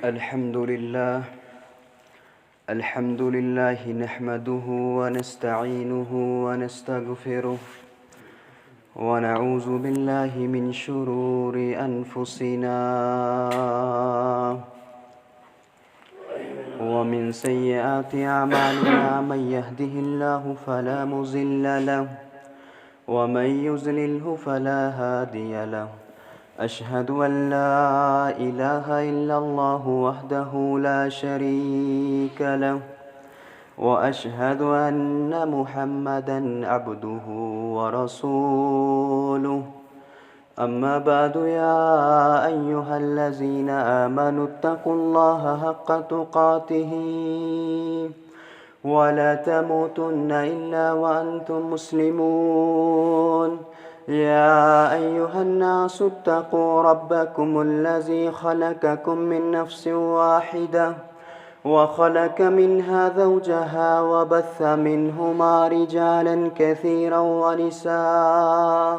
الحمد لله نحمده ونستعينه ونستغفره ونعوذ بالله من شرور أنفسنا ومن سيئات أعمالنا، من يهده الله فلا مضل له ومن يضلله فلا هادي له. أشهد أن لا إله إلا الله وحده لا شريك له، وأشهد أن محمدا عبده ورسوله. أما بعد، يا أيها الذين آمنوا اتقوا الله حق تقاته ولا تموتن إلا وأنتم مسلمون. يا أيها الناس اتقوا ربكم الذي خلقكم من نفس واحدة وخلق منها زوجها وبث منهما رجالا كثيرا ونساء،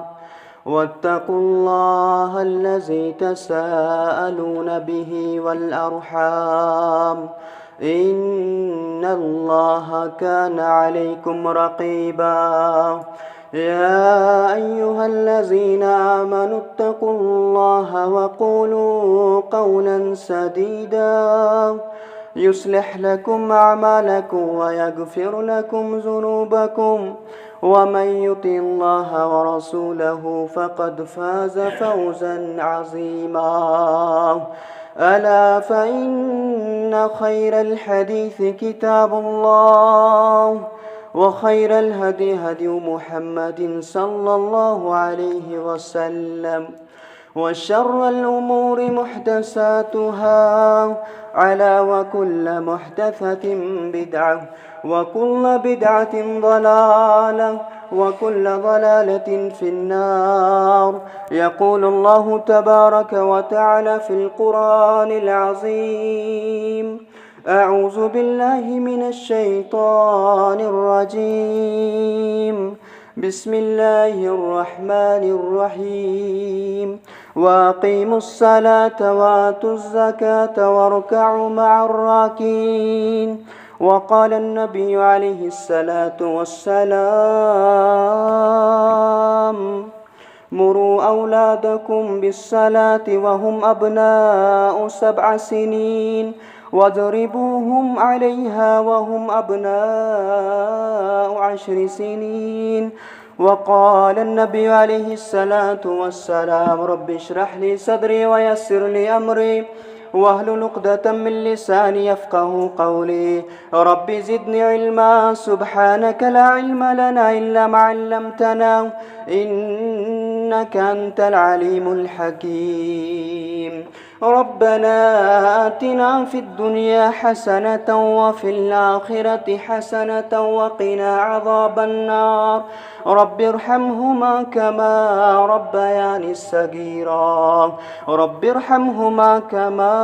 واتقوا الله الذي تساءلون به والأرحام، إن الله كان عليكم رقيبا. يا أيها الذين آمنوا اتقوا الله وقولوا قولا سديدا يصلح لكم أعمالكم ويغفر لكم ذنوبكم، ومن يطع الله ورسوله فقد فاز فوزا عظيما. ألا فإن خير الحديث كتاب الله، وخير الهدي هدي محمد صلى الله عليه وسلم، وشر الأمور محدثاتها، على وكل محدثة بدعة، وكل بدعة ضلالة، وكل ضلالة في النار. يقول الله تبارك وتعالى في القرآن العظيم: أعوذ بالله من الشيطان الرجيم. بسم الله الرحمن الرحيم. وأقيموا الصلاة وآتوا الزكاة واركعوا مع الراكعين. وقال النبي عليه الصلاة والسلام: مروا أولادكم بالصلاة وهم أبناء 7 سنين، واضربوهم عليها وهم أبناء 10 سنين. وقال النبي عليه الصلاة والسلام: رب اشرح لي صدري ويسر لي أمري واحلل عقدة من لساني يفقه قولي. رب زدني علما، سبحانك لا علم لنا إلا ما علمتنا، إنك أنت العليم الحكيم. ربنا آتنا في الدنيا حسنة وفي الآخرة حسنة وقنا عذاب النار. رب ارحمهما كما ربياني صغيرا. رب ارحمهما كما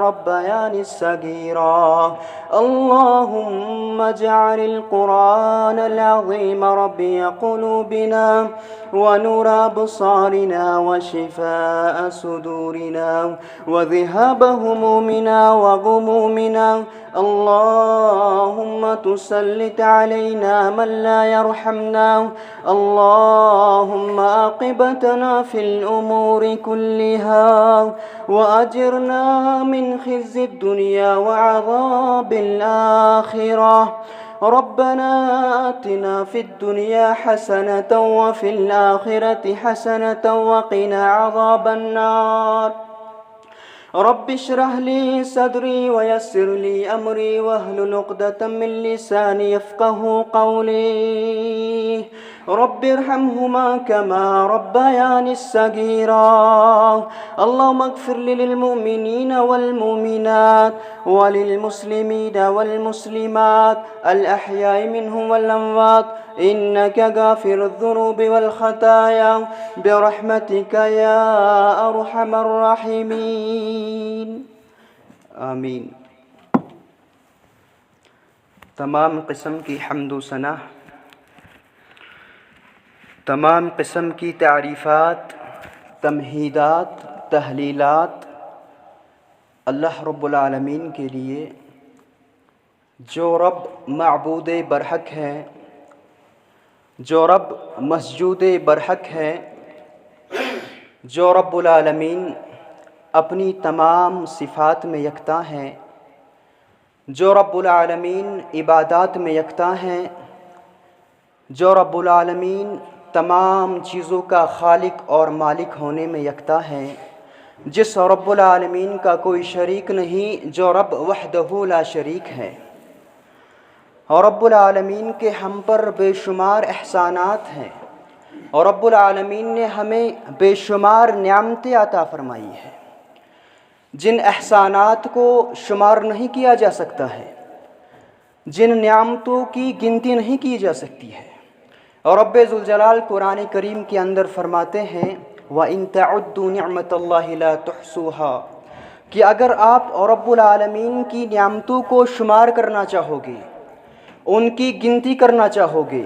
ربياني صغيرا. اللهم اجعل القرآن العظيم ربيع قلوبنا ونور أبصارنا وشفاء صدورنا وذهاب همومنا وغمومنا. اللهم تسلط علينا من لا يرحمنا. اللهم عاقبتنا في الأمور كلها، وأجرنا من خزي الدنيا وعذاب الآخرة. ربنا آتنا في الدنيا حسنة وفي الآخرة حسنة وقنا عذاب النار. رب اشرح لي صدري ويسر لي أمري واحلل عقدة من لساني يفقه قولي. رب ارحمهما كما ربياني صغيرا. اللهم اغفر لي للمؤمنين والمؤمنات وللمسلمين والمسلمات الأحياء منهم والأموات، إنك غافر الذنوب والخطايا برحمتك يا أرحم الراحمين. آمین۔ تمام قسم کی حمد و ثنا، تمام قسم کی تعریفات، تمہیدات، تحلیلات اللہ رب العالمین کے لیے جو رب معبود برحق ہے، جو رب مسجود برحق ہے، جو رب العالمین اپنی تمام صفات میں یکتا ہیں، جو رب العالمین عبادات میں یکتا ہیں، جو رب العالمین تمام چیزوں کا خالق اور مالک ہونے میں یکتا ہے، جس رب العالمین کا کوئی شریک نہیں، جو رب وحدہ لا شریک ہے، اور رب العالمین کے ہم پر بے شمار احسانات ہیں، اور رب العالمین نے ہمیں بے شمار نعمتیں عطا فرمائی ہیں، جن احسانات کو شمار نہیں کیا جا سکتا ہے، جن نعمتوں کی گنتی نہیں کی جا سکتی ہے۔ اور رب ذوالجلال قرآن کریم کے اندر فرماتے ہیں وَإِن تَعُدُّوا نِعْمَةَ اللَّهِ لَا تُحْصُوهَا، کہ اگر آپ رب العالمین کی نعمتوں کو شمار کرنا چاہو گے، ان کی گنتی کرنا چاہو گے،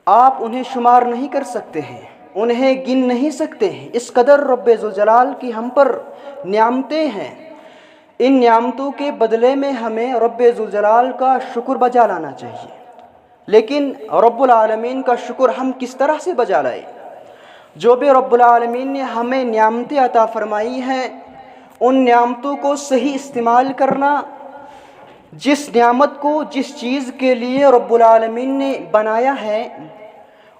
آپ انہیں شمار نہیں کر سکتے ہیں، انہیں گن نہیں سکتے ہیں، اس قدر رب ذوالجلال کی ہم پر نعمتیں ہیں۔ ان نعمتوں کے بدلے میں ہمیں رب ذوالجلال کا شکر بجا لانا چاہیے، لیکن رب العالمین کا شکر ہم کس طرح سے بجا لائیں؟ جو بھی رب العالمین نے ہمیں نعمتیں عطا فرمائی ہیں، ان نعمتوں کو صحیح استعمال کرنا، جس نعمت کو جس چیز کے لیے رب العالمین نے بنایا ہے،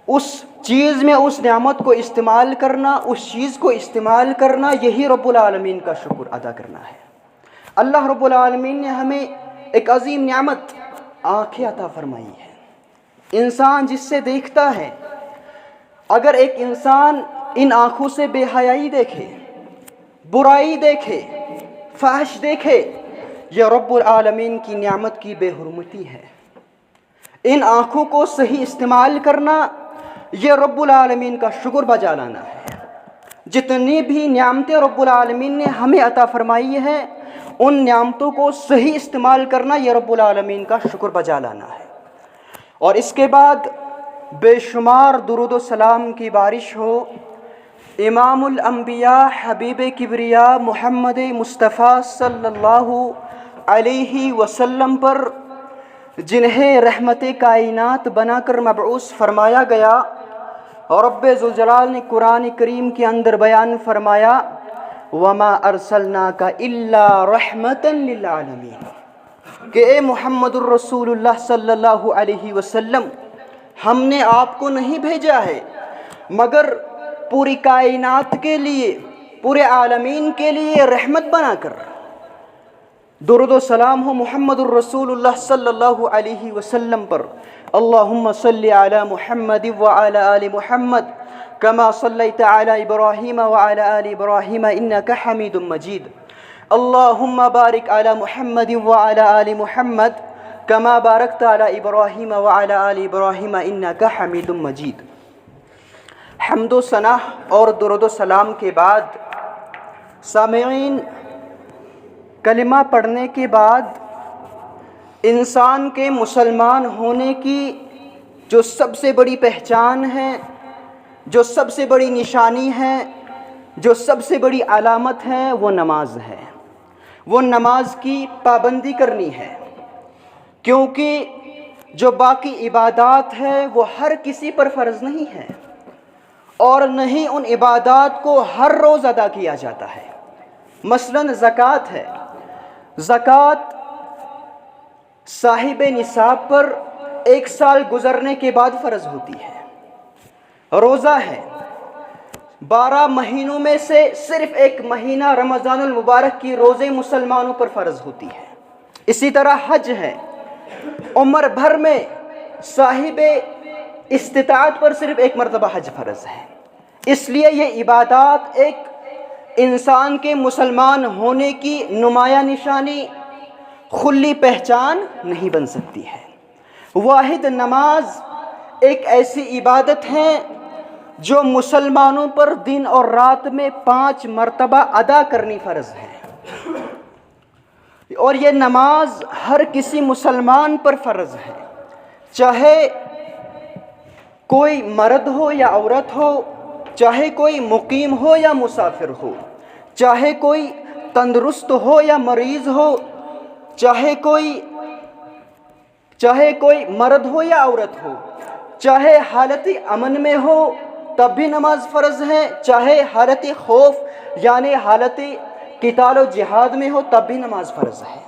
اس چیز میں اس نعمت کو استعمال کرنا، اس چیز کو استعمال کرنا، یہی رب العالمین کا شکر ادا کرنا ہے۔ اللہ رب العالمین نے ہمیں ایک عظیم نعمت آنکھیں عطا فرمائی ہے۔ انسان جس سے دیکھتا ہے، اگر ایک انسان ان آنکھوں سے بے حیائی دیکھے، برائی دیکھے، فحش دیکھے، یہ رب العالمین کی نعمت کی بے حرمتی ہے۔ ان آنکھوں کو صحیح استعمال کرنا، یہ رب العالمین کا شکر بجا لانا ہے۔ جتنی بھی نعمتیں رب العالمین نے ہمیں عطا فرمائی ہیں، ان نعمتوں کو صحیح استعمال کرنا، یہ رب العالمین کا شکر بجا لانا ہے۔ اور اس کے بعد بے شمار درود و سلام کی بارش ہو امام الانبیاء حبیب کبریا محمد مصطفیٰ صلی اللہ علیہ وسلم پر، جنہیں رحمت کائنات بنا کر مبعوث فرمایا گیا، اور رب ذوالجلال نے قرآن کریم کے اندر بیان فرمایا وَمَا أَرْسَلْنَاكَ إِلَّا رَحْمَةً لِلْعَالَمِينَ، کہ اے محمد الرسول اللہ صلی اللہ علیہ وسلم، ہم نے آپ کو نہیں بھیجا ہے مگر پوری کائنات کے لیے، پورے عالمین کے لیے رحمت بنا کر۔ درود و سلام ہو محمد الرسول اللہ صلی اللہ علیہ وسلم پر۔ اللہم صلی علی محمد وعلی آل محمد کما صلیت علی ابراہیم وعلی آل ابراہیم انک حمید مجید۔ اللہم بارک علی محمد وعلی آل محمد کما بارکت علی ابراہیم وعلی آل ابراہیم انک حمید مجید۔ حمد و ثنا اور درود و سلام کے بعد سامعین، کلمہ پڑھنے کے بعد انسان کے مسلمان ہونے کی جو سب سے بڑی پہچان ہے، جو سب سے بڑی نشانی ہے، جو سب سے بڑی علامت ہے، وہ نماز ہے۔ وہ نماز کی پابندی کرنی ہے، کیونکہ جو باقی عبادات ہے وہ ہر کسی پر فرض نہیں ہے، اور نہ ہی ان عبادات کو ہر روز ادا کیا جاتا ہے۔ مثلاً زکوٰۃ ہے، زکوٰۃ صاحب نصاب پر 1 سال گزرنے کے بعد فرض ہوتی ہے۔ روزہ ہے، 12 مہینوں میں سے صرف 1 مہینہ رمضان المبارک کی روزے مسلمانوں پر فرض ہوتی ہے۔ اسی طرح حج ہے، عمر بھر میں صاحب استطاعت پر صرف 1 مرتبہ حج فرض ہے۔ اس لیے یہ عبادات ایک انسان کے مسلمان ہونے کی نمایاں نشانی، کھلی پہچان نہیں بن سکتی ہے۔ واحد نماز ایک ایسی عبادت ہے جو مسلمانوں پر دن اور رات میں 5 مرتبہ ادا کرنی فرض ہے، اور یہ نماز ہر کسی مسلمان پر فرض ہے، چاہے کوئی مرد ہو یا عورت ہو، چاہے کوئی مقیم ہو یا مسافر ہو، چاہے کوئی تندرست ہو یا مریض ہو، چاہے کوئی مرد ہو یا عورت ہو، چاہے حالت امن میں ہو تب بھی نماز فرض ہے، چاہے حالت خوف یعنی حالت قتال و جہاد میں ہو تب بھی نماز فرض ہے۔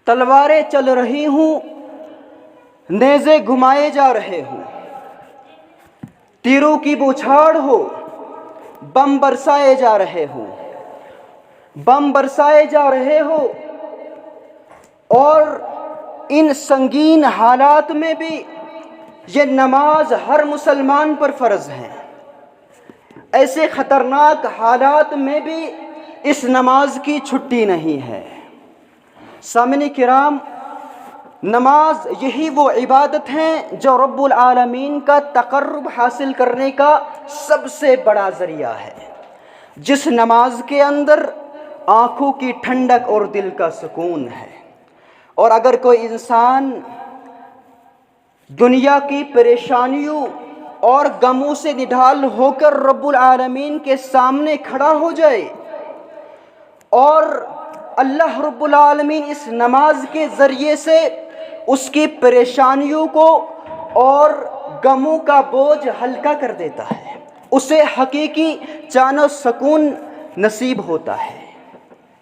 تلواریں چل رہی ہوں، نیزے گھمائے جا رہے ہوں، تیروں کی بوچھاڑ ہو، بم برسائے جا رہے ہوں، اور ان سنگین حالات میں بھی یہ نماز ہر مسلمان پر فرض ہے۔ ایسے خطرناک حالات میں بھی اس نماز کی چھٹی نہیں ہے۔ سامعین کرام، نماز یہی وہ عبادت ہے جو رب العالمین کا تقرب حاصل کرنے کا سب سے بڑا ذریعہ ہے، جس نماز کے اندر آنکھوں کی ٹھنڈک اور دل کا سکون ہے۔ اور اگر کوئی انسان دنیا کی پریشانیوں اور غموں سے نڈھال ہو کر رب العالمین کے سامنے کھڑا ہو جائے اور اللہ رب العالمین اس نماز کے ذریعے سے اس کی پریشانیوں کو اور غموں کا بوجھ ہلکا کر دیتا ہے، اسے حقیقی چین و سکون نصیب ہوتا ہے۔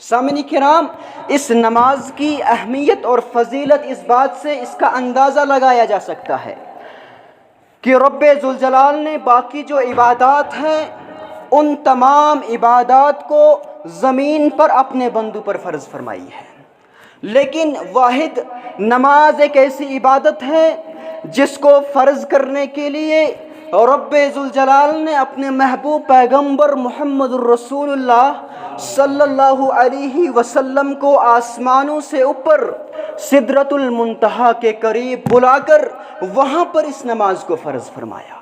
سامعین کرام، اس نماز کی اہمیت اور فضیلت اس بات سے اس کا اندازہ لگایا جا سکتا ہے کہ رب ذوالجلال نے باقی جو عبادات ہیں ان تمام عبادات کو زمین پر اپنے بندوں پر فرض فرمائی ہے، لیکن واحد نماز ایک ایسی عبادت ہے جس کو فرض کرنے کے لیے رب ذوالجلال نے اپنے محبوب پیغمبر محمد الرسول اللہ صلی اللہ علیہ وسلم کو آسمانوں سے اوپر سدرۃ المنتہا کے قریب بلا کر وہاں پر اس نماز کو فرض فرمایا۔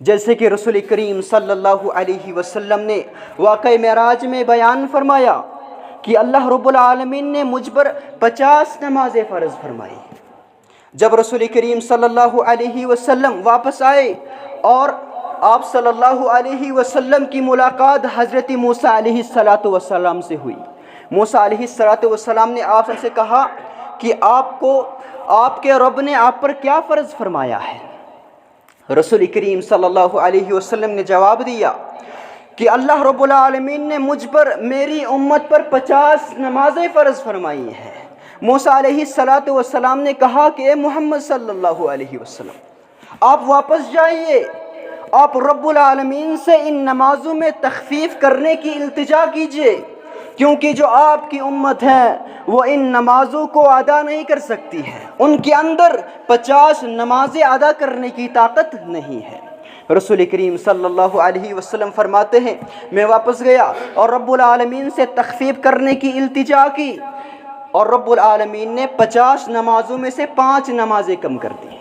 جیسے کہ رسول کریم صلی اللہ علیہ وسلم نے واقعہ معراج میں بیان فرمایا کہ اللہ رب العالمین نے مجھ پر 50 نمازیں فرض فرمائی۔ جب رسول کریم صلی اللہ علیہ وسلم واپس آئے اور آپ صلی اللہ علیہ وسلم کی ملاقات حضرت موسیٰ علیہ السلام سے ہوئی، موسیٰ علیہ السلام نے آپ سے کہا کہ آپ کے رب نے آپ پر کیا فرض فرمایا ہے؟ رسول کریم صلی اللہ علیہ وسلم نے جواب دیا کہ اللہ رب العالمین نے مجھ پر میری امت پر 50 نمازیں فرض فرمائی ہیں۔ موسیٰ علیہ السلام نے کہا کہ اے محمد صلی اللہ علیہ وسلم، آپ واپس جائیے، آپ رب العالمین سے ان نمازوں میں تخفیف کرنے کی التجا کیجیے، کیونکہ جو آپ کی امت ہے وہ ان نمازوں کو ادا نہیں کر سکتی ہے، ان کے اندر 50 نمازیں ادا کرنے کی طاقت نہیں ہے۔ رسول کریم صلی اللہ علیہ وسلم فرماتے ہیں میں واپس گیا اور رب العالمین سے تخفیف کرنے کی التجا کی، اور رب العالمین نے 50 نمازوں میں سے 5 نمازیں کم کر دی۔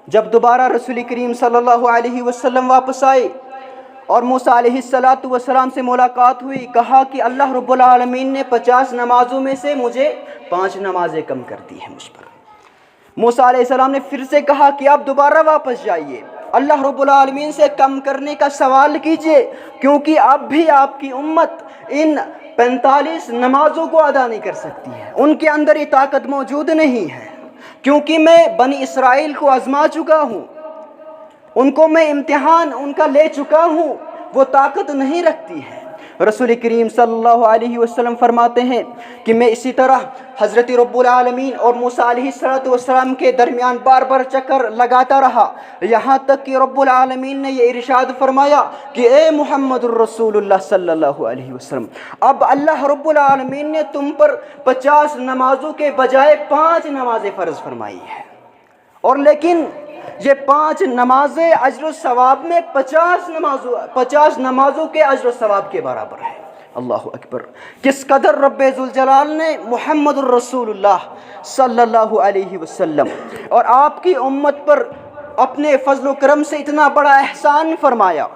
جب دوبارہ رسول کریم صلی اللہ علیہ وسلم واپس آئے اور موسیٰ علیہ السلام سے ملاقات ہوئی، کہا کہ اللہ رب العالمین نے 50 نمازوں میں سے مجھے 5 نمازیں کم کر دی ہیں مجھ پر۔ موسیٰ علیہ السلام نے پھر سے کہا کہ آپ دوبارہ واپس جائیے، اللہ رب العالمین سے کم کرنے کا سوال کیجئے، کیونکہ اب بھی آپ کی امت ان 45 نمازوں کو ادا نہیں کر سکتی ہے، ان کے اندر یہ طاقت موجود نہیں ہے، کیونکہ میں بنی اسرائیل کو آزما چکا ہوں، ان کو میں امتحان ان کا لے چکا ہوں، وہ طاقت نہیں رکھتی ہے۔ رسول کریم صلی اللہ علیہ وسلم فرماتے ہیں کہ میں اسی طرح حضرت رب العالمین اور موسیٰ علیہ السلام کے درمیان بار بار چکر لگاتا رہا، یہاں تک کہ رب العالمین نے یہ ارشاد فرمایا کہ اے محمد الرسول اللہ صلی اللہ علیہ وسلم، اب اللہ رب العالمین نے تم پر 50 نمازوں کے بجائے 5 نمازیں فرض فرمائی ہے، اور لیکن یہ 5 نمازیں اجر و ثواب میں 50 نمازوں کے اجر و ثواب کے برابر ہے۔ اللہ اکبر! کس قدر رب ذوالجلال نے محمد الرسول اللہ صلی اللہ علیہ وسلم اور آپ کی امت پر اپنے فضل و کرم سے اتنا بڑا احسان فرمایا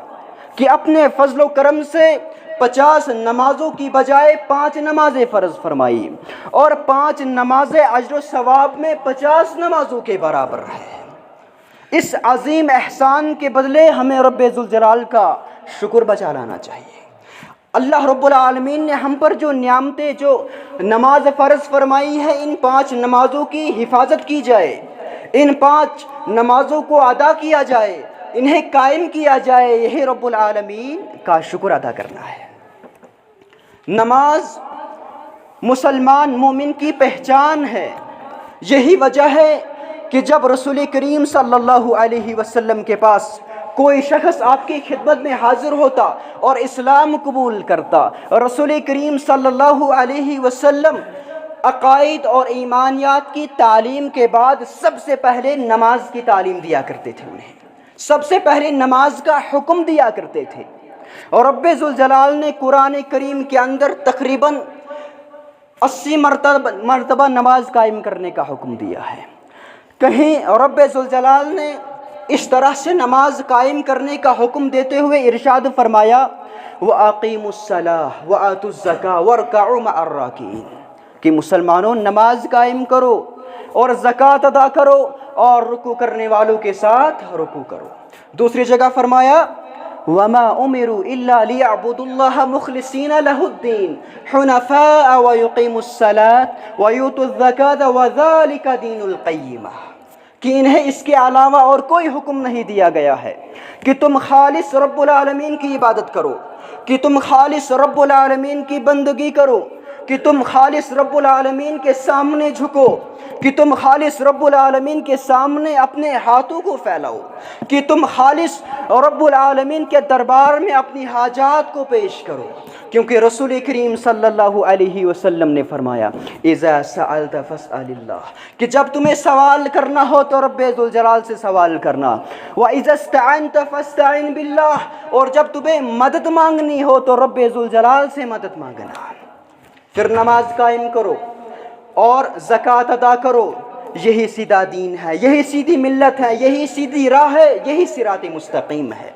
کہ اپنے فضل و کرم سے 50 نمازوں کی بجائے 5 نمازیں فرض فرمائی، اور 5 نمازیں اجر و ثواب میں 50 نمازوں کے برابر ہے۔ اس عظیم احسان کے بدلے ہمیں رب ذوالجلال کا شکر بجا لانا چاہیے۔ اللہ رب العالمین نے ہم پر جو نعمتیں، جو نماز فرض فرمائی ہے، ان 5 نمازوں کی حفاظت کی جائے، ان 5 نمازوں کو ادا کیا جائے، انہیں قائم کیا جائے، یہی رب العالمین کا شکر ادا کرنا ہے۔ نماز مسلمان مومن کی پہچان ہے۔ یہی وجہ ہے کہ جب رسول کریم صلی اللہ علیہ وسلم کے پاس کوئی شخص آپ کی خدمت میں حاضر ہوتا اور اسلام قبول کرتا، رسول کریم صلی اللہ علیہ وسلم عقائد اور ایمانیات کی تعلیم کے بعد سب سے پہلے نماز کی تعلیم دیا کرتے تھے، انہیں سب سے پہلے نماز کا حکم دیا کرتے تھے۔ اور رب ذوالجلال نے قرآن کریم کے اندر تقریباً 80 مرتبہ نماز قائم کرنے کا حکم دیا ہے۔ کہیں رب ذوالجلال نے اس طرح سے نماز قائم کرنے کا حکم دیتے ہوئے ارشاد فرمایا، وَأَقِيمُوا الصَّلَاةَ وَآتُوا الزَّكَاةَ وَارْكَعُوا مَعَ الرَّاكِعِينَ کہ مسلمانوں نماز قائم کرو اور زکوٰۃ ادا کرو اور رکوع کرنے والوں کے ساتھ رکوع کرو۔ دوسری جگہ فرمایا، وَمَا أُمِرُوا إِلَّا لِيَعْبُدُوا اللَّهَ مُخْلِصِينَ لَهُ الدِّينَ حُنَفَاءَ وَيُقِيمُوا الصَّلَاةَ وَيُؤْتُوا الزَّكَاةَ وَذَلِكَ دِينُ الْقَيِّمَةِ کہ انہیں اس کے علاوہ اور کوئی حکم نہیں دیا گیا ہے کہ تم خالص رب العالمین کی عبادت کرو، کہ تم خالص رب العالمین کی بندگی کرو، کہ تم خالص رب العالمین کے سامنے جھکو، کہ تم خالص رب العالمین کے سامنے اپنے ہاتھوں کو پھیلاؤ، کہ تم خالص رب العالمین کے دربار میں اپنی حاجات کو پیش کرو، کیونکہ رسول کریم صلی اللہ علیہ وسلم نے فرمایا، اذا سألت فاسأل اللہ کہ جب تمہیں سوال کرنا ہو تو رب ذوالجلال سے سوال کرنا، وَإِذَا اسْتَعَنْتَ فَاسْتَعِنْ بِاللَّهِ اور جب تمہیں مدد مانگنی ہو تو رب ذوالجلال سے مدد مانگنا۔ پھر نماز قائم کرو اور زکوٰۃ ادا کرو، یہی سیدھا دین ہے، یہی سیدھی ملت ہے، یہی سیدھی راہ ہے، یہی صراط مستقیم ہے۔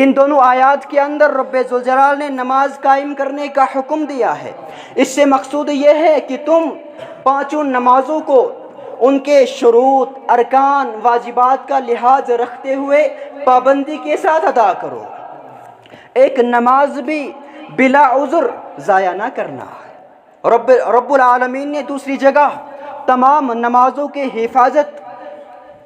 ان دونوں آیات کے اندر رب ذوالجلال نے نماز قائم کرنے کا حکم دیا ہے۔ اس سے مقصود یہ ہے کہ تم 5 نمازوں کو ان کے شروط، ارکان، واجبات کا لحاظ رکھتے ہوئے پابندی کے ساتھ ادا کرو، ایک نماز بھی بلا عذر ضائع نہ کرنا۔ رب العالمین نے دوسری جگہ تمام نمازوں کے حفاظت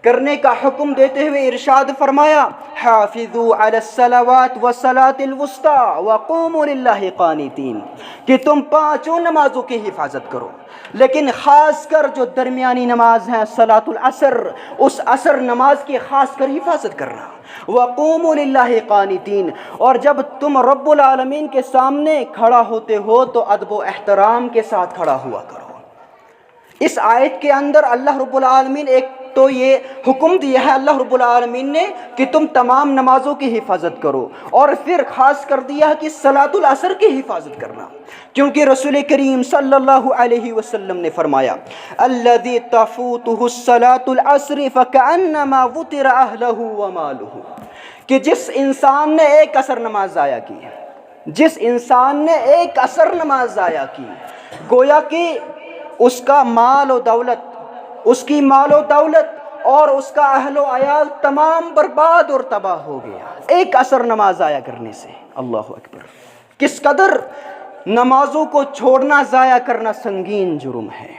کرنے کا حکم دیتے ہوئے ارشاد فرمایا، حافظوا علی الصلوات والصلاۃ الوسطی وقوموا للہ قانتین کہ تم 5 نمازوں کی حفاظت کرو، لیکن خاص کر جو درمیانی نماز ہے صلاۃ العصر، اس عصر نماز کی خاص کر حفاظت کرنا۔ وقوموا للہ قانتین اور جب تم رب العالمین کے سامنے کھڑا ہوتے ہو تو ادب و احترام کے ساتھ کھڑا ہوا کرو۔ اس آیت کے اندر اللہ رب العالمین ایک تو یہ حکم دیا ہے اللہ رب العالمین نے کہ تم تمام نمازوں کی حفاظت کرو، اور پھر خاص کر دیا کہ صلاۃ العصر کی حفاظت کرنا، کیونکہ رسول کریم صلی اللہ علیہ وسلم نے فرمایا، الذی تفوتہ الصلاۃ العصر فکأنما وطر اہلہ ومالہ کہ جس انسان نے ایک عصر نماز ضائع کی، جس انسان نے ایک عصر نماز ضائع کی، گویا کہ اس کا مال و دولت، اس کی مال و دولت اور اس کا اہل و عیال تمام برباد اور تباہ ہو گیا ایک عصر نماز ضائع کرنے سے۔ اللہ اکبر! کس قدر نمازوں کو چھوڑنا، ضائع کرنا سنگین جرم ہے۔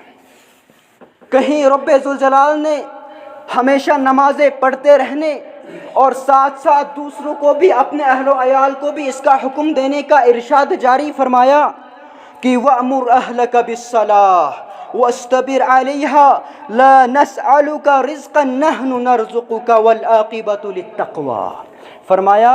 کہیں رب ذوالجلال نے ہمیشہ نمازیں پڑھتے رہنے اور ساتھ ساتھ دوسروں کو بھی، اپنے اہل و عیال کو بھی اس کا حکم دینے کا ارشاد جاری فرمایا کہ وَأْمُرْ أَهْلَكَ بِالصَّلَاةِ وَاسْتَبِرْ عَلَيْهَا لَا نَسْأَلُكَ رِزْقًا نَحْنُ نَرْزُقُكَ وَالْعَاقِبَةُ لِلتَّقْوَىٰ فرمایا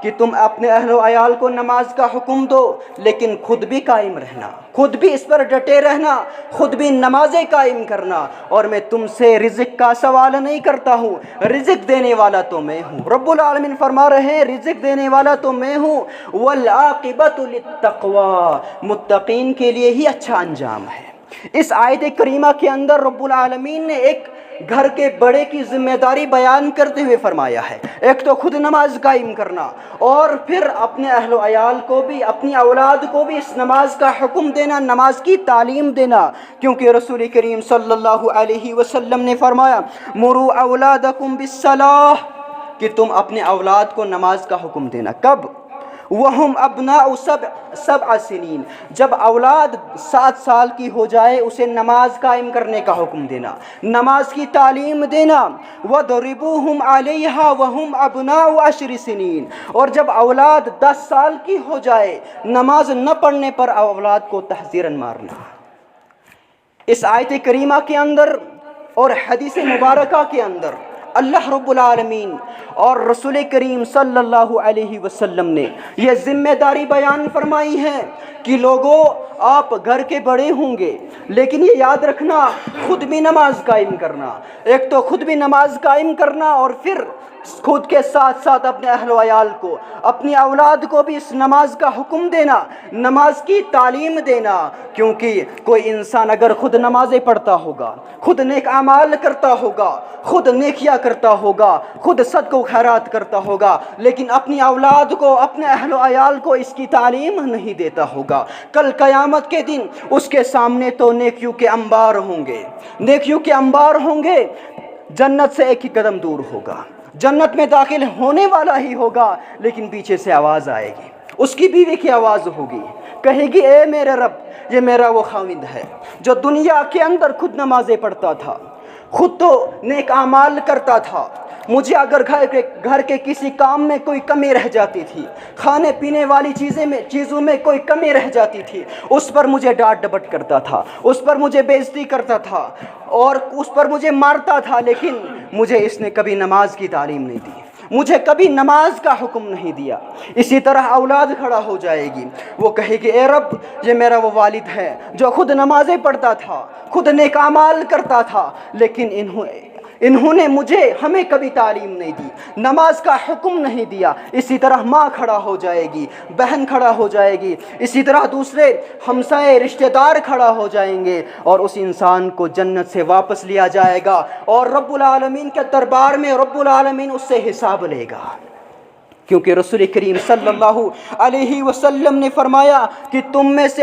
کہ تم اپنے اہل و عیال کو نماز کا حکم دو، لیکن خود بھی قائم رہنا، خود بھی اس پر ڈٹے رہنا، خود بھی نمازیں قائم کرنا، اور میں تم سے رزق کا سوال نہیں کرتا ہوں، رزق دینے والا تو میں ہوں۔ رب العالمین فرما رہے ہیں رزق دینے والا تو میں ہوں، وَالْعَاقِبَةُ لِلتَّقْوَىٰ متقین کے لیے ہی اچھا انجام ہے۔ اس آیت کریمہ کے اندر رب العالمین نے ایک گھر کے بڑے کی ذمہ داری بیان کرتے ہوئے فرمایا ہے، ایک تو خود نماز قائم کرنا، اور پھر اپنے اہل و عیال کو بھی، اپنی اولاد کو بھی اس نماز کا حکم دینا، نماز کی تعلیم دینا، کیونکہ رسول کریم صلی اللہ علیہ وسلم نے فرمایا، مروا اولادکم بالصلاۃ کہ تم اپنے اولاد کو نماز کا حکم دینا۔ کب؟ وہم ابناء سبع سنین، جب اولاد 7 سال کی ہو جائے اسے نماز قائم کرنے کا حکم دینا، نماز کی تعلیم دینا۔ وَضْرِبُوهُمْ عَلَيْهَا وَهُمْ أَبْنَاءُ 10 سنین، اور جب اولاد 10 سال کی ہو جائے نماز نہ پڑھنے پر اولاد کو تحذیراً مارنا۔ اس آیت کریمہ کے اندر اور حدیث مبارکہ کے اندر اللہ رب العالمین اور رسول کریم صلی اللہ علیہ وسلم نے یہ ذمہ داری بیان فرمائی ہے کہ لوگوں آپ گھر کے بڑے ہوں گے، لیکن یہ یاد رکھنا خود بھی نماز قائم کرنا، ایک تو خود بھی نماز قائم کرنا اور پھر خود کے ساتھ ساتھ اپنے اہل و عیال کو، اپنی اولاد کو بھی اس نماز کا حکم دینا، نماز کی تعلیم دینا۔ کیونکہ کوئی انسان اگر خود نمازیں پڑھتا ہوگا، خود نیک اعمال کرتا ہوگا، خود نیکیاں کرتا ہوگا، خود صدقہ و خیرات کرتا ہوگا، لیکن اپنی اولاد کو، اپنے اہل و عیال کو اس کی تعلیم نہیں دیتا ہوگا، کل قیامت کے دن اس کے سامنے تو نیکیوں کے انبار ہوں گے، نیکیوں کے انبار ہوں گے، جنت سے ایک ہی قدم دور ہوگا، جنت میں داخل ہونے والا ہی ہوگا، لیکن پیچھے سے آواز آئے گی، اس کی بیوی کی آواز ہوگی، کہے گی اے میرے رب، یہ میرا وہ خاوند ہے جو دنیا کے اندر خود نمازیں پڑھتا تھا، خود تو نیک اعمال کرتا تھا، مجھے اگر گھر کے کسی کام میں کوئی کمی رہ جاتی تھی، کھانے پینے والی چیزوں میں کوئی کمی رہ جاتی تھی، اس پر مجھے ڈانٹ ڈپٹ کرتا تھا، اس پر مجھے بے عزتی کرتا تھا اور اس پر مجھے مارتا تھا، لیکن مجھے اس نے کبھی نماز کی تعلیم نہیں دی، مجھے کبھی نماز کا حکم نہیں دیا۔ اسی طرح اولاد کھڑا ہو جائے گی، وہ کہے گی اے رب، یہ میرا وہ والد ہے جو خود نمازیں پڑھتا تھا، خود نیک اعمال کرتا تھا، لیکن انہوں نے ہمیں کبھی تعلیم نہیں دی، نماز کا حکم نہیں دیا۔ اسی طرح ماں کھڑا ہو جائے گی، بہن کھڑا ہو جائے گی، اسی طرح دوسرے ہمسائے رشتہ دار کھڑا ہو جائیں گے، اور اس انسان کو جنت سے واپس لیا جائے گا اور رب العالمین کے دربار میں رب العالمین اس سے حساب لے گا۔ کیونکہ رسول کریم صلی اللہ علیہ وسلم نے فرمایا کہ تم میں سے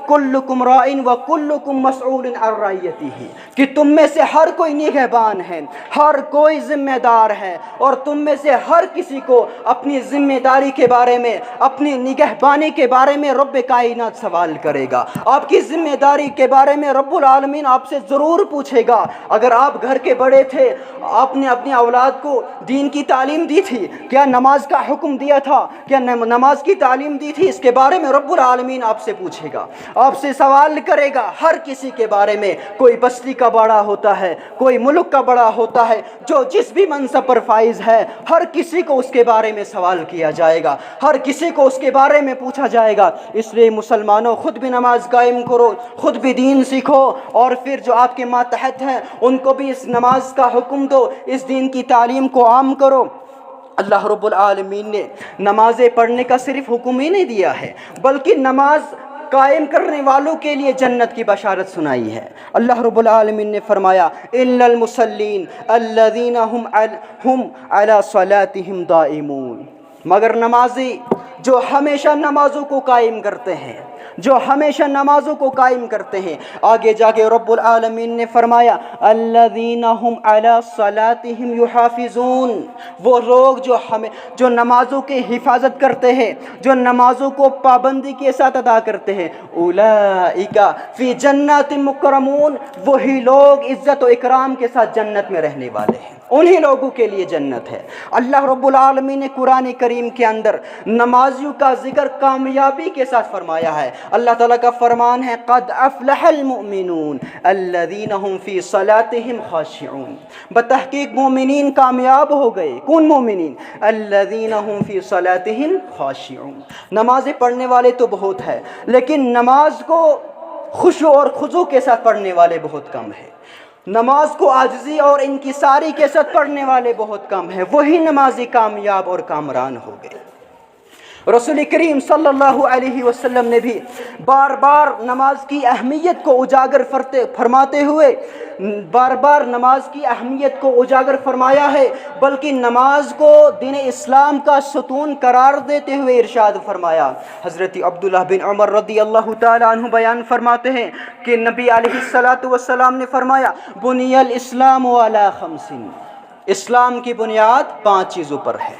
کلکم راعٍ وکلکم مسئول عن رعیتہ، کہ تم میں سے ہر کوئی نگہبان ہے، ہر کوئی ذمہ دار ہے، اور تم میں سے ہر کسی کو اپنی ذمہ داری کے بارے میں، اپنی نگہبانی کے بارے میں رب کائنات سوال کرے گا۔ آپ کی ذمہ داری کے بارے میں رب العالمین آپ سے ضرور پوچھے گا۔ اگر آپ گھر کے بڑے تھے، آپ نے اپنی اولاد کو دین کی تعلیم دی تھی، کیا نماز کا حکم دیا تھا، کیا نماز کی تعلیم دی تھی، اس کے بارے میں رب العالمین آپ سے پوچھے گا، آپ سے سوال کرے گا ہر کسی کے بارے میں۔ کوئی بستی کا بڑا ہوتا ہے، کوئی ملک کا بڑا ہوتا ہے، جو جس بھی منصب پر فائز ہے، ہر کسی کو اس کے بارے میں سوال کیا جائے گا، ہر کسی کو اس کے بارے میں پوچھا جائے گا۔ اس لیے مسلمانوں، خود بھی نماز قائم کرو، خود بھی دین سیکھو، اور پھر جو آپ کے ماتحت ہیں ان کو بھی اس نماز کا حکم دو، اس دین کی تعلیم کو عام کرو۔ اللہ رب العالمین نے نمازیں پڑھنے کا صرف حکم ہی نہیں دیا ہے، بلکہ نماز قائم کرنے والوں کے لیے جنت کی بشارت سنائی ہے۔ اللہ رب العالمین نے فرمایا الا المصلین الذین هم علی صلاتهم دائمون، مگر نمازی جو ہمیشہ نمازوں کو قائم کرتے ہیں، جو ہمیشہ نمازوں کو قائم کرتے ہیں۔ آگے جا کے رب العالمین نے فرمایا الذین هم علی صلاتهم یحافظون، وہ لوگ جو نمازوں کی حفاظت کرتے ہیں، جو نمازوں کو پابندی کے ساتھ ادا کرتے ہیں، اولئک فی جنات مکرمون، وہی لوگ عزت و اکرام کے ساتھ جنت میں رہنے والے ہیں، انہی لوگوں کے لیے جنت ہے۔ اللہ رب العالمین نے قرآن کریم کے اندر نمازیوں کا ذکر کامیابی کے ساتھ فرمایا ہے۔ اللہ تعالیٰ کا فرمان ہے قد افلح المؤمنون الذین هم فی صلاتهم خاشعون، بتحقیق مومنین کامیاب ہو گئے۔ کون مومنین؟ الذین هم فی صلاتهم خاشعون، نمازیں پڑھنے والے تو بہت ہے، لیکن نماز کو خشوع اور خضوع کے ساتھ پڑھنے والے بہت کم ہیں، نماز کو عاجزی اور انکساری کے ساتھ پڑھنے والے بہت کم ہیں، وہی نمازی کامیاب اور کامران ہو گئے۔ رسول کریم صلی اللہ علیہ وسلم نے بھی بار بار نماز کی اہمیت کو اجاگر فرماتے ہوئے بار بار نماز کی اہمیت کو اجاگر فرمایا ہے، بلکہ نماز کو دین اسلام کا ستون قرار دیتے ہوئے ارشاد فرمایا۔ حضرت عبداللہ بن عمر رضی اللہ تعالی عنہ بیان فرماتے ہیں کہ نبی علیہ السلام نے فرمایا بنی الاسلام علی خمس، اسلام کی بنیاد 5 چیزوں پر ہے۔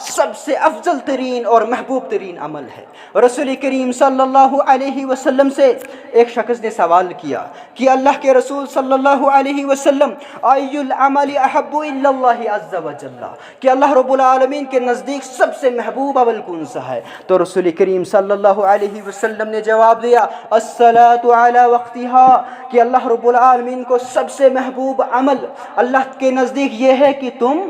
سب سے افضل ترین اور محبوب ترین عمل ہے۔ رسول کریم صلی اللہ علیہ وسلم سے ایک شخص نے سوال کیا کہ اللہ کے رسول صلی اللہ علیہ وسلم ای العمل احب الی اللہ عز وجل، کہ اللہ رب العالمین کے نزدیک سب سے محبوب عمل کون سا ہے؟ تو رسول کریم صلی اللہ علیہ وسلم نے جواب دیا الصلاۃ علی وقتها، کہ اللہ رب العالمین کو سب سے محبوب عمل اللہ کے نزدیک یہ ہے کہ تم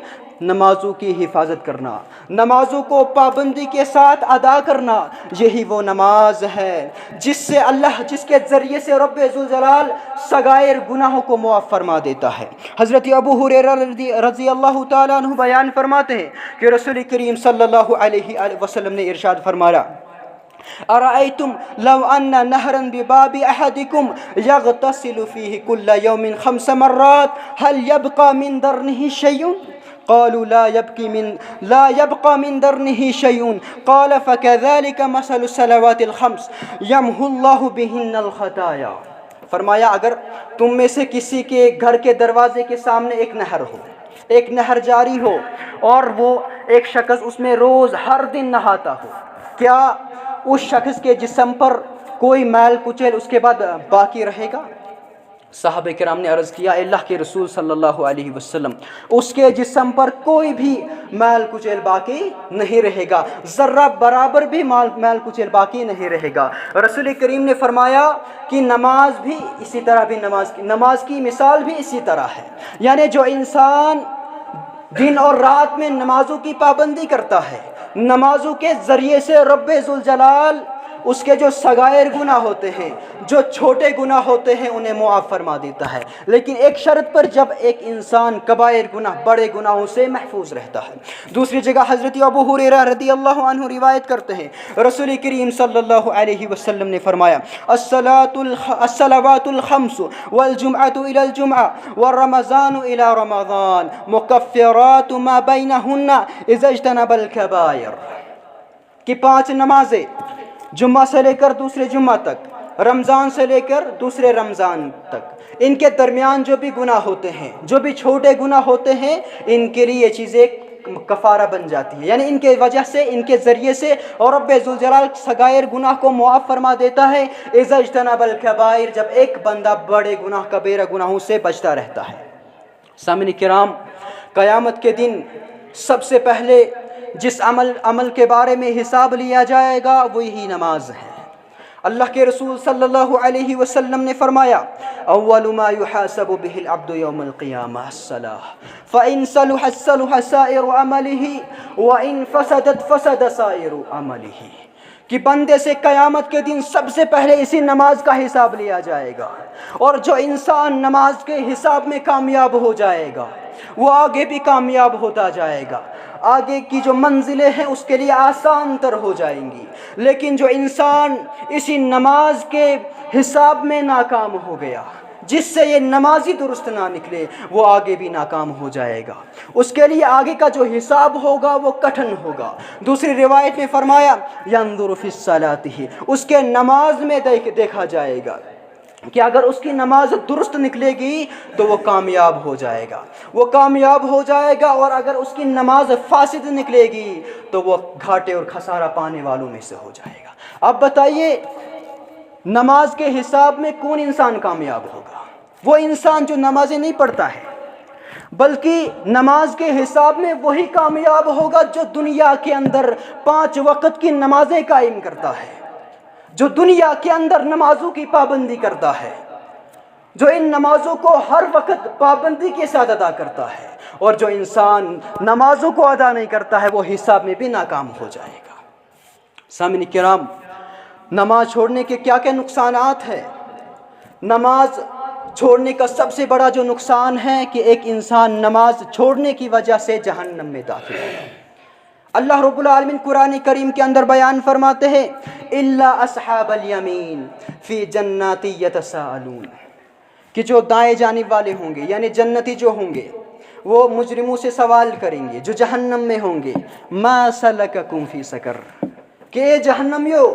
نمازوں کی حفاظت کرنا، نمازوں کو پابندی کے ساتھ ادا کرنا۔ یہی وہ نماز ہے جس کے ذریعے سے رب ذوالجلال صغائر گناہوں کو معاف فرما دیتا ہے۔ حضرت ابو ہریرہ رضی اللہ تعالیٰ عنہ بیان فرماتے ہیں کہ رسول کریم صلی اللہ علیہ وسلم نے ارشاد فرمایا ارأيتم لو أن نهرا بباب أحدكم يغتسل فيه كل يوم 5 مرات هل يبقى من درنه شيء؟ قالوا لا يبقى من درنه شيء قال فكذلك مثل الصلوات الخمس يمحو الله بهن الخطايا۔ فرمایا اگر تم میں سے کسی کے گھر کے دروازے کے سامنے ایک نہر ہو، ایک نہر جاری ہو، اور وہ ایک شخص اس میں روز ہر دن نہاتا ہو، کیا اس شخص کے جسم پر کوئی میل کچیل اس کے بعد باقی رہے گا؟ صحابہ کرام نے عرض کیا اللہ کے رسول صلی اللہ علیہ وسلم، اس کے جسم پر کوئی بھی میل کچیل باقی نہیں رہے گا، ذرہ برابر بھی میل کچیل باقی نہیں رہے گا۔ رسول کریم نے فرمایا کہ نماز بھی اسی طرح نماز کی مثال بھی اسی طرح ہے، یعنی جو انسان دن اور رات میں نمازوں کی پابندی کرتا ہے، نمازوں کے ذریعے سے رب ذوالجلال اس کے جو صغائر گناہ ہوتے ہیں، جو چھوٹے گناہ ہوتے ہیں، انہیں معاف فرما دیتا ہے، لیکن ایک شرط پر، جب ایک انسان کبائر گناہ بڑے گناہوں سے محفوظ رہتا ہے۔ دوسری جگہ حضرت ابو ہریرہ رضی اللہ عنہ روایت کرتے ہیں رسول کریم صلی اللہ علیہ وسلم نے فرمایا الصلوات الخمس والجمعة إلى الجمعة والرمضان إلى رمضان مكفرات ما بينهن إذا اجتنب الكبائر، کہ 5 نمازیں جمعہ سے لے کر دوسرے جمعہ تک، رمضان سے لے کر دوسرے رمضان تک، ان کے درمیان جو بھی گناہ ہوتے ہیں، جو بھی چھوٹے گناہ ہوتے ہیں، ان کے لیے یہ چیزیں کفارہ بن جاتی ہیں، یعنی ان کے وجہ سے، ان کے ذریعے سے اور رب ذوالجلال صغائر گناہ کو معاف فرما دیتا ہے۔ اذا اجتنب الکبائر، جب ایک بندہ بڑے گناہ کبیرہ گناہوں سے بچتا رہتا ہے۔ سامعین کرام، قیامت کے دن سب سے پہلے جس عمل کے بارے میں حساب لیا جائے گا وہی نماز ہے۔ اللہ کے رسول صلی اللہ علیہ وسلم نے فرمایا اول ما يحاسب به العبد يوم القيامة الصلاة فإن صلحت صلح سائر عمله وإن فسدت فسد سائر عمله، کہ بندے سے قیامت کے دن سب سے پہلے اسی نماز کا حساب لیا جائے گا، اور جو انسان نماز کے حساب میں کامیاب ہو جائے گا وہ آگے بھی کامیاب ہوتا جائے گا، آگے کی جو منزلیں ہیں اس کے لیے آسان تر ہو جائیں گی۔ لیکن جو انسان اسی نماز کے حساب میں ناکام ہو گیا، جس سے یہ نمازی درست نہ نکلے، وہ آگے بھی ناکام ہو جائے گا، اس کے لیے آگے کا جو حساب ہوگا وہ کٹھن ہوگا۔ دوسری روایت میں فرمایا ينظر في صلاته، اس کے نماز میں دیکھا جائے گا کہ اگر اس کی نماز درست نکلے گی تو وہ کامیاب ہو جائے گا، وہ کامیاب ہو جائے گا، اور اگر اس کی نماز فاسد نکلے گی تو وہ گھاٹے اور خسارہ پانے والوں میں سے ہو جائے گا۔ اب بتائیے نماز کے حساب میں کون انسان کامیاب ہوگا؟ وہ انسان جو نمازیں نہیں پڑھتا ہے، بلکہ نماز کے حساب میں وہی کامیاب ہوگا جو دنیا کے اندر 5 وقت کی نمازیں قائم کرتا ہے، جو دنیا کے اندر نمازوں کی پابندی کرتا ہے، جو ان نمازوں کو ہر وقت پابندی کے ساتھ ادا کرتا ہے۔ اور جو انسان نمازوں کو ادا نہیں کرتا ہے وہ حساب میں بھی ناکام ہو جائے گا۔ سامعین کرام، نماز چھوڑنے کے کیا کیا نقصانات ہیں؟ نماز چھوڑنے کا سب سے بڑا جو نقصان ہے کہ ایک انسان نماز چھوڑنے کی وجہ سے جہنم میں داخل ہے۔ اللہ رب العالمین قرآن کریم کے اندر بیان فرماتے ہیں الا اصحاب الیمین فی جنات یتساءلون، کہ جو دائیں جانب والے ہوں گے، یعنی جنتی جو ہوں گے، وہ مجرموں سے سوال کریں گے جو جہنم میں ہوں گے، ما سلککم فی سقر، کہ اے جہنمیو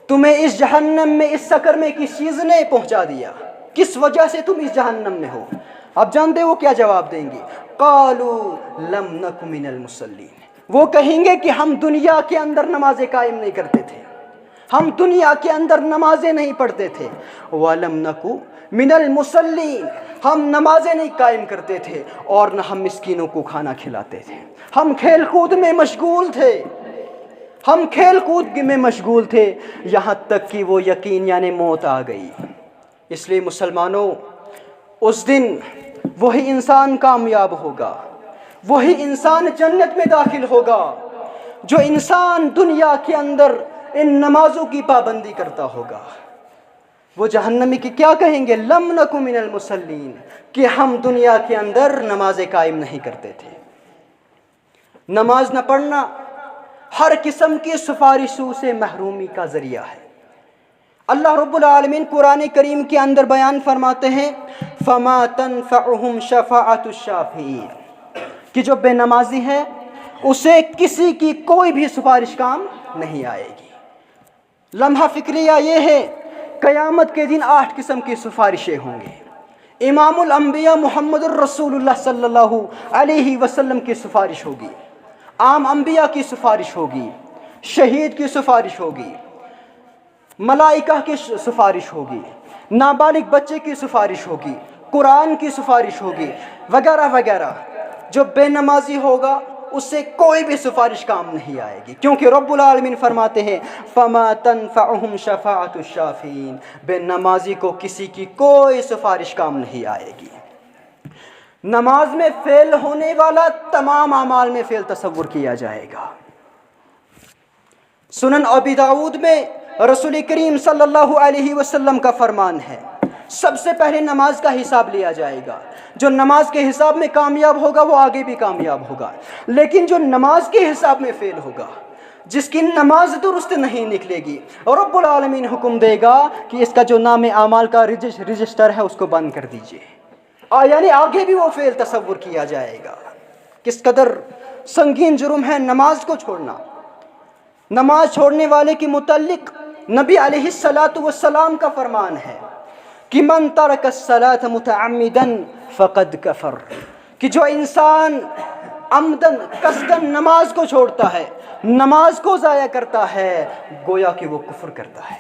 تمہیں اس جہنم میں، اس سقر میں کس چیز نے پہنچا دیا، کس وجہ سے تم اس جہنم میں ہو؟ اب جانتے وہ کیا جواب دیں گے؟ قالوا لم نک من المصلین، وہ کہیں گے کہ ہم دنیا کے اندر نمازیں قائم نہیں کرتے تھے، ہم دنیا کے اندر نمازیں نہیں پڑھتے تھے، وَلَمْ نَكُ مِنَ الْمُصَلِّينَ، ہم نمازیں نہیں قائم کرتے تھے اور نہ ہم مسکینوں کو کھانا کھلاتے تھے، ہم کھیل کود میں مشغول تھے، ہم کھیل کود میں مشغول تھے، یہاں تک کہ وہ یقین یعنی موت آ گئی۔ اس لیے مسلمانوں، اس دن وہی انسان کامیاب ہوگا، وہی انسان جنت میں داخل ہوگا جو انسان دنیا کے اندر ان نمازوں کی پابندی کرتا ہوگا۔ وہ جہنمی کی کیا کہیں گے؟ لم نکو من المصلین، کہ ہم دنیا کے اندر نمازیں قائم نہیں کرتے تھے۔ نماز نہ پڑھنا ہر قسم کی سفارشوں سے محرومی کا ذریعہ ہے۔ اللہ رب العالمین قرآن کریم کے اندر بیان فرماتے ہیں فما تنفعهم شفاعت الشافعین، کہ جو بے نمازی ہے اسے کسی کی کوئی بھی سفارش کام نہیں آئے گی۔ لمحہ فکریہ یہ ہے، قیامت کے دن 8 قسم کی سفارشیں ہوں گے۔ امام الانبیاء محمد الرسول اللہ صلی اللہ علیہ وسلم کی سفارش ہوگی، عام انبیاء کی سفارش ہوگی، شہید کی سفارش ہوگی، ملائکہ کی سفارش ہوگی، نابالغ بچے کی سفارش ہوگی، قرآن کی سفارش ہوگی، وغیرہ وغیرہ۔ جو بے نمازی ہوگا اس سے کوئی بھی سفارش کام نہیں آئے گی، کیونکہ رب العالمین فرماتے ہیں فما تنفعهم شفاعت الشافعین، بے نمازی کو کسی کی کوئی سفارش کام نہیں آئے گی۔ نماز میں فعل ہونے والا تمام اعمال میں فعل تصور کیا جائے گا۔ سنن ابی داؤد میں رسول کریم صلی اللہ علیہ وسلم کا فرمان ہے، سب سے پہلے نماز کا حساب لیا جائے گا۔ جو نماز کے حساب میں کامیاب ہوگا وہ آگے بھی کامیاب ہوگا، لیکن جو نماز کے حساب میں فیل ہوگا، جس کی نماز درست نہیں نکلے گی، رب العالمین حکم دے گا کہ اس کا جو نام اعمال کا رجسٹر ہے اس کو بند کر دیجئے، یعنی آگے بھی وہ فعل تصور کیا جائے گا۔ کس قدر سنگین جرم ہے نماز کو چھوڑنا۔ نماز چھوڑنے والے کے متعلق نبی علیہ الصلاۃ والسلام کا فرمان ہے کہ من ترک الصلاۃ متعمدا فقد کفر، کہ جو انسان عمدن قصدن نماز کو چھوڑتا ہے، نماز کو ضائع کرتا ہے، گویا کہ وہ کفر کرتا ہے۔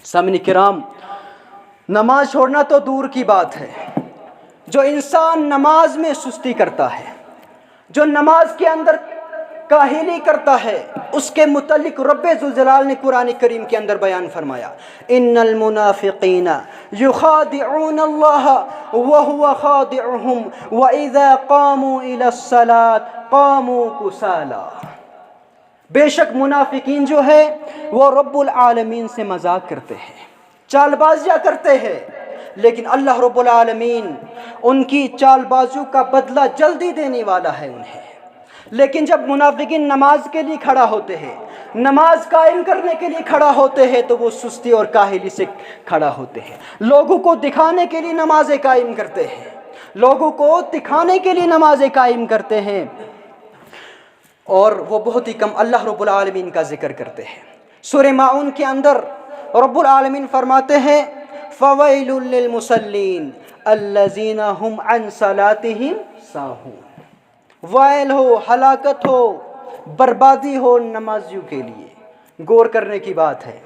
سامعین کرام، نماز چھوڑنا تو دور کی بات ہے، جو انسان نماز میں سستی کرتا ہے، جو نماز کے اندر کاہلی کرتا ہے، اس کے متعلق رب ذوالجلال نے قرآن کریم کے اندر بیان فرمایا ان المنافقین یخادعون اللہ وهو خادعهم واذا قاموا الى الصلاة قاموا کسالى، بے شک منافقین جو ہے وہ رب العالمین سے مذاق کرتے ہیں، چال بازیاں کرتے ہیں، لیکن اللہ رب العالمین ان کی چال بازیوں کا بدلہ جلدی دینے والا ہے انہیں۔ لیکن جب منافقین نماز کے لیے کھڑا ہوتے ہیں، نماز قائم کرنے کے لیے کھڑا ہوتے ہیں، تو وہ سستی اور کاہلی سے کھڑا ہوتے ہیں، لوگوں کو دکھانے کے لیے نمازیں قائم کرتے ہیں، لوگوں کو دکھانے کے لیے نمازیں قائم کرتے ہیں، اور وہ بہت ہی کم اللہ رب العالمین کا ذکر کرتے ہیں۔ سورہ ماعون کے اندر رب العالمین فرماتے ہیں فویل للمصلین الذین هم عن صلاتهم ساہون، وائل ہو، ہلاکت ہو، بربادی ہو نمازیوں کے لیے۔ غور کرنے کی بات ہے،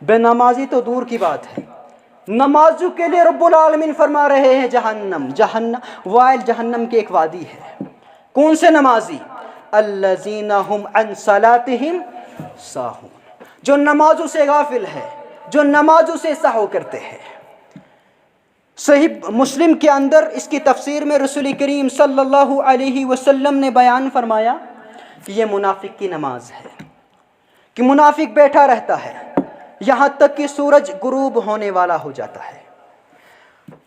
بے نمازی تو دور کی بات ہے، نمازیوں کے لیے رب العالمین فرما رہے ہیں جہنم، وائل جہنم کی ایک وادی ہے۔ کون سے نمازی؟ الذین هم عن صلاتهم ساہون، جو نمازوں سے غافل ہے، جو نمازوں سے سہو کرتے ہیں۔ صحیح مسلم کے اندر اس کی تفسیر میں رسول کریم صلی اللہ علیہ وسلم نے بیان فرمایا کہ یہ منافق کی نماز ہے، کہ منافق بیٹھا رہتا ہے یہاں تک کہ سورج غروب ہونے والا ہو جاتا ہے،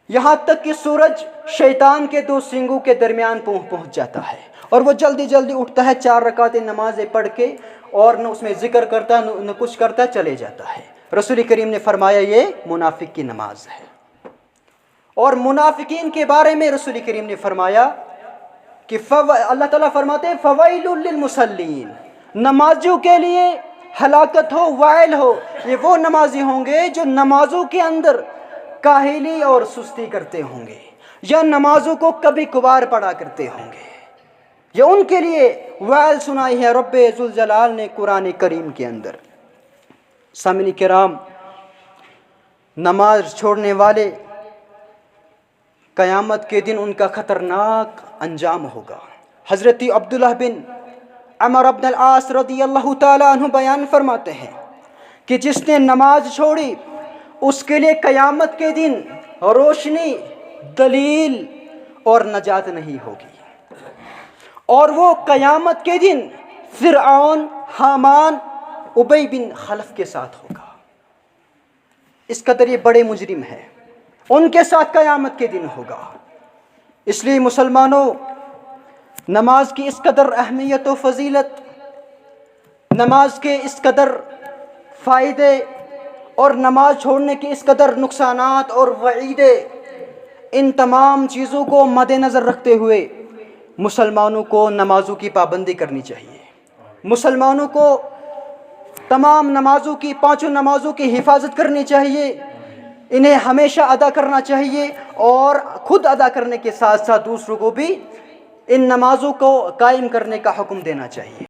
یہاں تک کہ سورج شیطان کے 2 سینگوں کے درمیان پہنچ جاتا ہے، اور وہ جلدی جلدی اٹھتا ہے، 4 رکعتیں نمازیں پڑھ کے، اور نہ اس میں ذکر کرتا نہ کچھ کرتا، چلے جاتا ہے۔ رسول کریم نے فرمایا یہ منافق کی نماز ہے۔ اور منافقین کے بارے میں رسول کریم نے فرمایا کہ اللہ تعالیٰ فرماتے ہیں فویل للمصلین، نمازیوں کے لیے ہلاکت ہو، وائل ہو، یہ وہ نمازی ہوں گے جو نمازوں کے اندر کاہلی اور سستی کرتے ہوں گے، یا نمازوں کو کبھی کبھار پڑھا کرتے ہوں گے۔ یہ ان کے لیے وعظ سنائی ہے رب ذوالجلال نے قرآن کریم کے اندر۔ سامعین کرام، نماز چھوڑنے والے قیامت کے دن ان کا خطرناک انجام ہوگا۔ حضرت عبداللہ بن عمر بن العاص رضی اللہ تعالیٰ عنہ بیان فرماتے ہیں کہ جس نے نماز چھوڑی اس کے لیے قیامت کے دن روشنی، دلیل اور نجات نہیں ہوگی، اور وہ قیامت کے دن فرعون، حامان، ابی بن خلف کے ساتھ ہوگا۔ اس قدر یہ بڑے مجرم ہیں، ان کے ساتھ قیامت کے دن ہوگا۔ اس لیے مسلمانوں، نماز کی اس قدر اہمیت و فضیلت، نماز کے اس قدر فائدے اور نماز چھوڑنے کے اس قدر نقصانات اور وعیدیں، ان تمام چیزوں کو مد نظر رکھتے ہوئے مسلمانوں کو نمازوں کی پابندی کرنی چاہیے۔ مسلمانوں کو تمام نمازوں کی، پانچوں نمازوں کی حفاظت کرنی چاہیے، انہیں ہمیشہ ادا کرنا چاہیے، اور خود ادا کرنے کے ساتھ ساتھ دوسروں کو بھی ان نمازوں کو قائم کرنے کا حکم دینا چاہیے۔